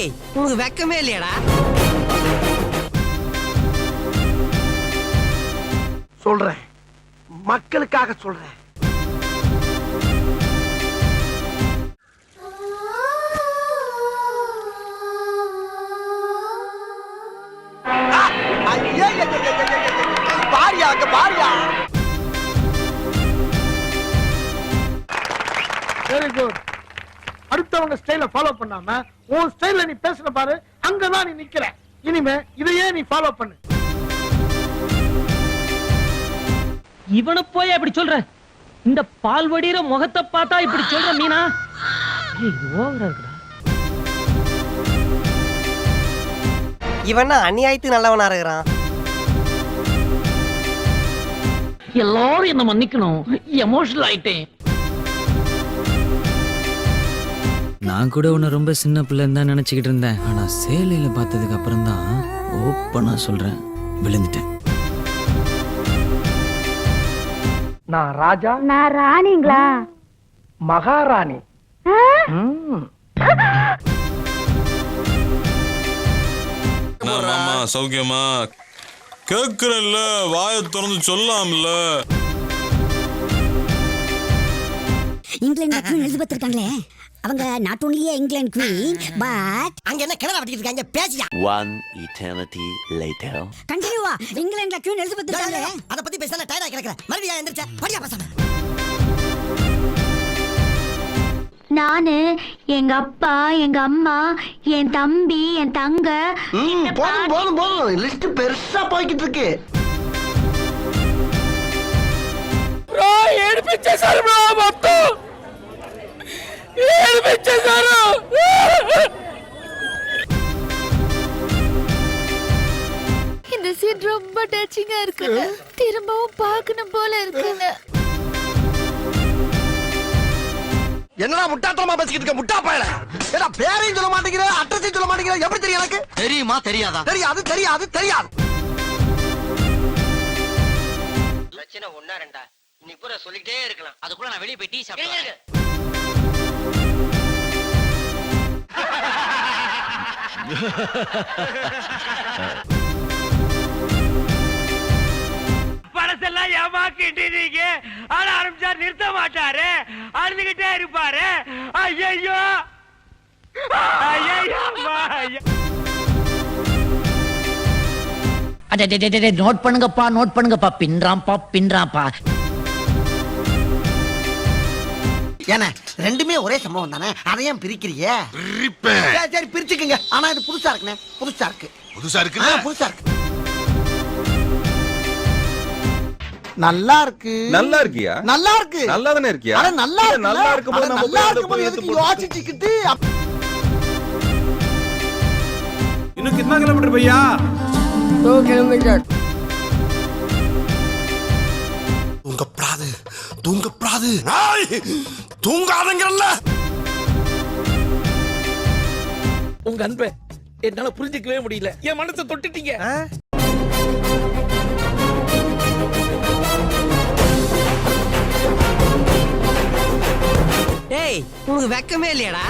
டேய் உனக்கு வெக்கமே இல்லையாடா? சொல்றேன், மக்களுக்காக சொல்றேன். பாரியா அங்க பாரியா. Very good. அடுத்தவங்க ஸ்டைல ஃபாலோ பண்ணாம உன் ஸ்டைல்ல நீ பேசுற பாரு, அங்கதான் நீ நிக்கிற. இனிமே இதையே நீ ஃபாலோ பண்ணு. இவனை போய் அப்படி சொல்ற? இந்த பால் வடிகிற முகத்தை பார்த்தா இப்படி சொல்ற மீனா? இது ஓவரா இருக்குடா. இவன் அநியாயத்துக்கு நல்லவனா இருக்கிறான். எல்லாரும் என்ன மன்னிக்கணும், எமோஷனல் ஆயிட்டேன். நான் கூட உன்னை ரொம்ப சின்ன பிள்ளைன்னு தான் நினைச்சுக்கிட்டு இருந்தேன். ஆனா சேலையில பார்த்ததுக்கு அப்புறம் தான் ஓப்பனா சொல்றேன், விழுந்துட்டேன். நான் ராஜா. நான் ராணிங்களா? மகாராணி. மாமா சௌக்கியமா? கேக்குறல்ல, வாயை திறந்து சொல்லாம்ல. இங்கிலாந்து குவீன் எலிசபெத் இருக்காங்களே, அவங்க நாட் ஒன்லியே இங்கிலாந்து குவீன் பட் அங்க என்ன கிணறு வட்டிட்டு இருக்காங்க, பேசியா? One eternity later. கண்டினியூவா இங்கிலாந்துல குவீன் எலிசபெத் இருக்காங்களே, அத பத்தி பேசல டயர்டா கிடக்குறேன். மறுபடியும் எந்திரச்ச படியா பேசாம. நானு, எங்க அப்பா, எங்க அம்மா, என் தம்பி, என் தங்க. போதும் போதும் போதும், லிஸ்ட் பெருசா போய்கிட்டு இருக்கு. இந்த சீன் ரொம்ப டச்சிங்கா இருக்கு. திரும்பவும் பார்க்கணும் போல இருக்குங்க. என்னடா முட்டாத்தனமா பேசிக்கிட்டு இருக்க முட்டா பயல? ஏடா பேரையும் சொல்ல மாட்டேங்கிற, அட்ரஸையும் சொல்ல மாட்டேங்கிற, எப்படி தெரியும் எனக்கு? தெரியுமா தெரியாதா? தெரியாது தெரியாது தெரியாது. பிரச்சனை ஒண்ணா ரெண்டா? இன்னைக்கு பூரா சொல்லிட்டே இருக்கலாம். அதுக்குள்ள நான் வெளியே போய் டீ சாப்பிடுறேன். படத்தெல்லாம் ஏமாக்கிட்டீங்க. ஆனா ஆரம்பிச்சா நிறுத்த மாட்டாரு, அழுதுகிட்டே இருப்பாரு. ஐயோ நோட் பண்ணுங்கப்பா, நோட் பண்ணுங்கப்பா. பின்றாம்பா பின்றாம்பா. ஏன்னா ரெண்டுமே ஒரே சம்பவம் தானே, அதையும் பிரிக்கிறியே? சரி பிரிச்சுக்குங்க. ஆனா இது புதுசா இருக்குண்ணே, புதுசா இருக்கு. புதுசா இருக்கு, புதுசா இருக்கு. நல்லா இருக்கு. நல்லா இருக்கியா? நல்லா இருக்கு. நல்லா தானே இருக்கியா? அட நல்லா இருக்கு. நல்லா இருக்கும்போது நம்ம நல்லா இருக்கும்போது எதுக்கு யோசிச்சுக்கிட்டு? இன்னும் कितना किलोमीटर भैया? 2 किलोमीटर. தூங்கப்படாது, தூங்கப்படாது. தூங்காதங்கல்ல. உங்க அன்பை என்னால புரிஞ்சுக்கவே முடியல. என் மனசை தொட்டுட்டீங்க. டேய் உனக்கு வெக்கமே இல்லையாடா?